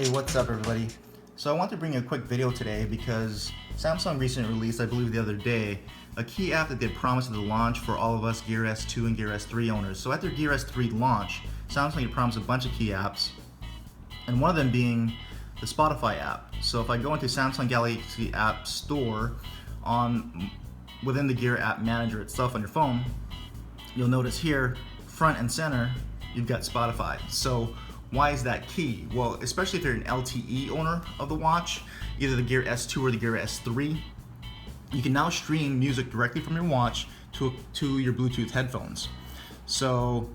Hey, what's up everybody? So I want to bring you a quick video today because Samsung recently released, I believe the other day, a key app that they promised at the launch for all of us Gear S2 and Gear S3 owners. So at their Gear S3 launch, Samsung had promised a bunch of key apps, and one of them being the Spotify app. So if I go into Samsung Galaxy App Store within the Gear App Manager itself on your phone, you'll notice here, front and center, you've got Spotify. So why is that key? Well, especially if you're an LTE owner of the watch, either the Gear S2 or the Gear S3, you can now stream music directly from your watch to your Bluetooth headphones. So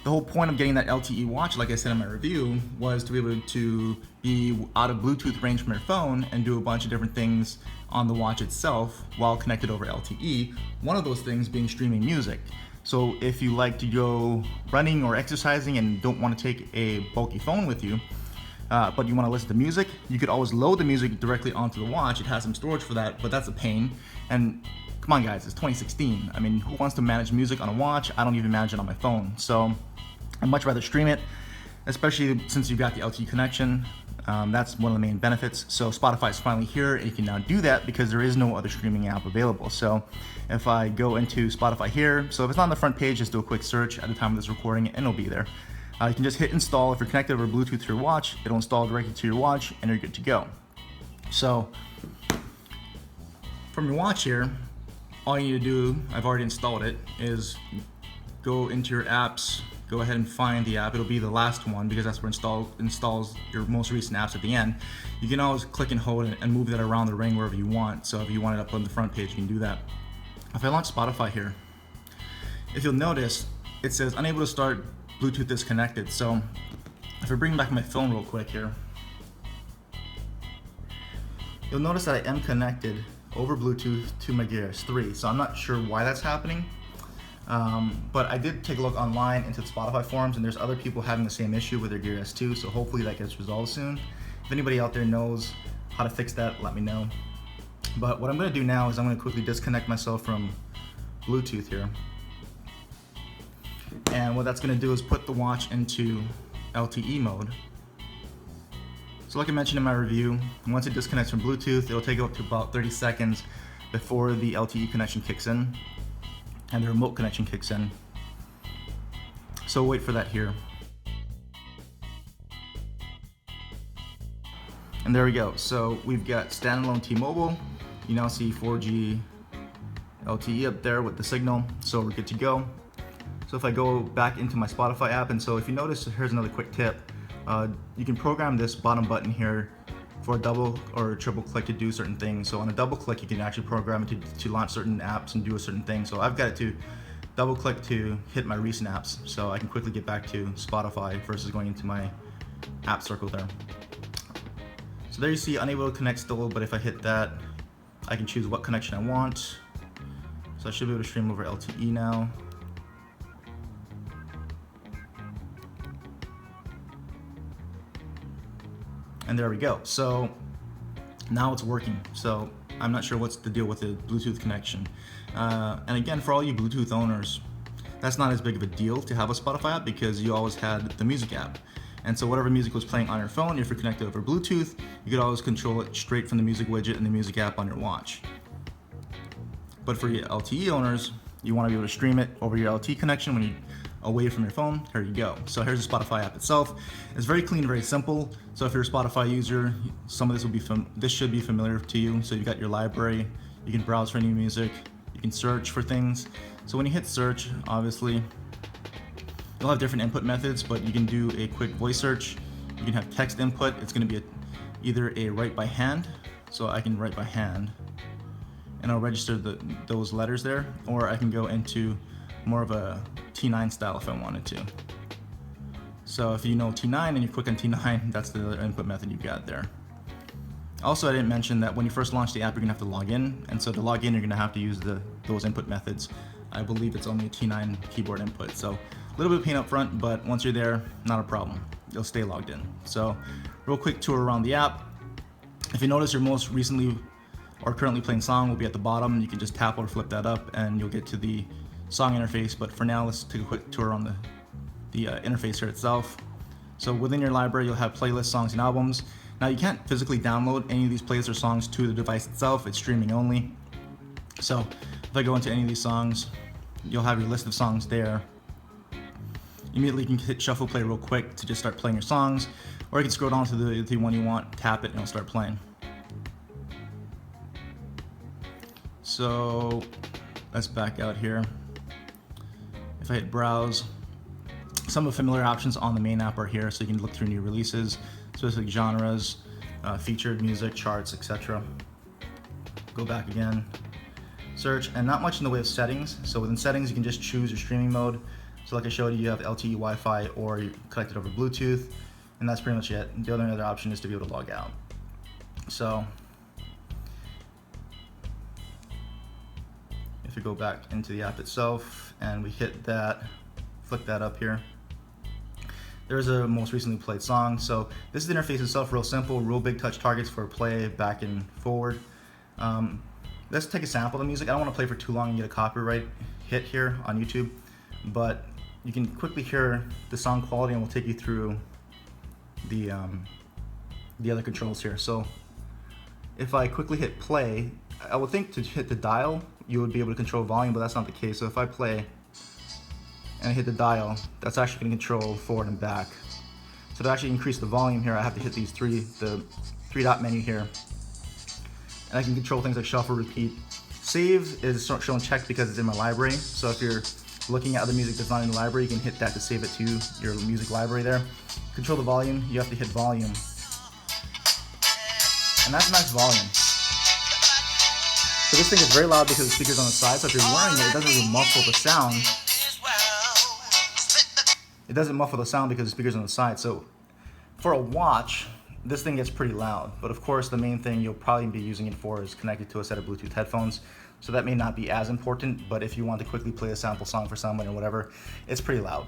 the whole point of getting that LTE watch, like I said in my review, was to be able to be out of Bluetooth range from your phone and do a bunch of different things on the watch itself while connected over LTE. One of those things being streaming music. So if you like to go running or exercising and don't want to take a bulky phone with you, but you want to listen to music, you could always load the music directly onto the watch. It has some storage for that, but that's a pain. And come on guys, it's 2016. I mean, who wants to manage music on a watch? I don't even manage it on my phone. So I'd much rather stream it, especially since you've got the LTE connection. That's one of the main benefits. So Spotify is finally here, and you can now do that because there is no other streaming app available. So if I go into Spotify here, so if it's not on the front page, just do a quick search at the time of this recording and it'll be there. You can just hit install. If you're connected over Bluetooth to your watch, it'll install directly to your watch and you're good to go. So from your watch here, all you need to do, I've already installed it, is go into your apps, go ahead and find the app. It'll be the last one because that's where installs your most recent apps at the end. You can always click and hold it and move that around the ring wherever you want. So if you want it up on the front page, you can do that. If I launch Spotify here, if you'll notice, it says unable to start, Bluetooth disconnected. So if I bring back my phone real quick here, you'll notice that I am connected over Bluetooth to my Gear S3. So I'm not sure why that's happening. But I did take a look online into the Spotify forums, and there's other people having the same issue with their Gear S2, so hopefully that gets resolved soon. If anybody out there knows how to fix that, let me know. But what I'm going to do now is I'm going to quickly disconnect myself from Bluetooth here. And what that's going to do is put the watch into LTE mode. So like I mentioned in my review, once it disconnects from Bluetooth, it'll take up to about 30 seconds before the LTE connection kicks in and the remote connection kicks in. So wait for that here. And there we go. So we've got standalone T-Mobile. You now see 4G LTE up there with the signal, so we're good to go. So if I go back into my Spotify app, and so if you notice, here's another quick tip. You can program this bottom button here for a double or triple click to do certain things. So on a double click, you can actually program it to launch certain apps and do a certain thing. So I've got it to double click to hit my recent apps, so I can quickly get back to Spotify versus going into my app circle there. So there you see unable to connect still, but if I hit that, I can choose what connection I want. So I should be able to stream over LTE now. And there we go. So now it's working. So I'm not sure what's the deal with the Bluetooth connection. And again, for all you Bluetooth owners, that's not as big of a deal to have a Spotify app because you always had the music app. And so whatever music was playing on your phone, if you're connected over Bluetooth, you could always control it straight from the music widget and the music app on your watch. But for your LTE owners, you want to be able to stream it over your LTE connection when you're away from your phone. Here you go. So here's the Spotify app itself. It's very clean, very simple. So if you're a Spotify user, some of this will be this should be familiar to you. So you've got your library, you can browse for new music, you can search for things. So when you hit search, obviously, you'll have different input methods, but you can do a quick voice search. You can have text input. It's going to be either a write by hand, so I can write by hand, and I'll register those letters there, or I can go into more of a T9 style if I wanted to. So if you know T9 and you click on T9, that's the input method you got there. Also, I didn't mention that when you first launch the app, you're gonna have to log in, and so to log in, you're gonna have to use those input methods. I believe it's only a T9 keyboard input, so a little bit of pain up front, but once you're there, not a problem. You'll stay logged in. So, real quick tour around the app. If you notice, your most recently or currently playing song will be at the bottom. You can just tap or flip that up, and you'll get to the song interface. But for now, let's take a quick tour on the interface here itself. So within your library, you'll have playlists, songs, and albums. Now you can't physically download any of these playlists or songs to the device itself. It's streaming only. So if I go into any of these songs, you'll have your list of songs there. Immediately you can hit shuffle play real quick to just start playing your songs, or you can scroll down to the one you want, tap it, and it'll start playing. So let's back out here. If I hit browse, some of the familiar options on the main app are here, so you can look through new releases, specific genres, featured music, charts, etc. Go back again, search, and not much in the way of settings. So within settings, you can just choose your streaming mode. So like I showed you, you have LTE Wi-Fi or you connect it over Bluetooth, and that's pretty much it. The other option is to be able to log out. So if we go back into the app itself and we hit that, flick that up here, there's a most recently played song. So this is the interface itself, real simple, real big touch targets for play, back and forward. Let's take a sample of the music. I don't want to play for too long and get a copyright hit here on YouTube, but you can quickly hear the sound quality, and we'll take you through the other controls here. So if I quickly hit play, I would think to hit the dial you would be able to control volume, but that's not the case. So if I play and I hit the dial, that's actually going to control forward and back. So to actually increase the volume here, I have to hit these the three dot menu here, and I can control things like shuffle, repeat. Save is shown checked because it's in my library. So if you're looking at other music that's not in the library, you can hit that to save it to your music library there. Control the volume, you have to hit volume. And that's max volume. So this thing is very loud because the speaker's on the side, so if you're wearing it, it doesn't really muffle the sound. It doesn't muffle the sound because the speaker's on the side. So for a watch, this thing gets pretty loud. But of course, the main thing you'll probably be using it for is connected to a set of Bluetooth headphones. So that may not be as important, but if you want to quickly play a sample song for someone or whatever, it's pretty loud.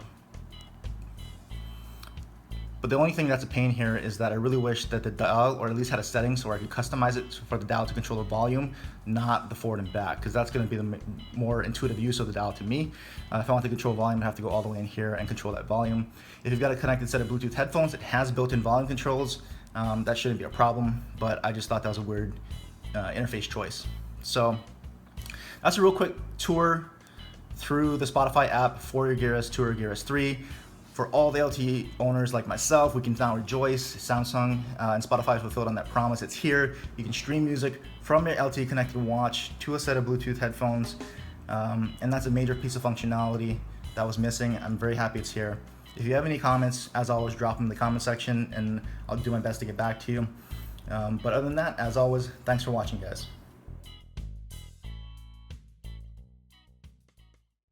But the only thing that's a pain here is that I really wish that the dial, or at least had a setting so where I could customize it for the dial to control the volume, not the forward and back, because that's going to be the more intuitive use of the dial to me. If I want to control volume, I have to go all the way in here and control that volume. If you've got a connected set of Bluetooth headphones, it has built-in volume controls. That shouldn't be a problem, but I just thought that was a weird interface choice. So that's a real quick tour through the Spotify app for your Gear S2 or Gear S3. For all the LTE owners like myself, we can now rejoice. Samsung and Spotify fulfilled on that promise. It's here. You can stream music from your LTE connected watch to a set of Bluetooth headphones, and that's a major piece of functionality that was missing. I'm very happy it's here. If you have any comments, as always, drop them in the comment section, and I'll do my best to get back to you. But other than that, as always, thanks for watching, guys.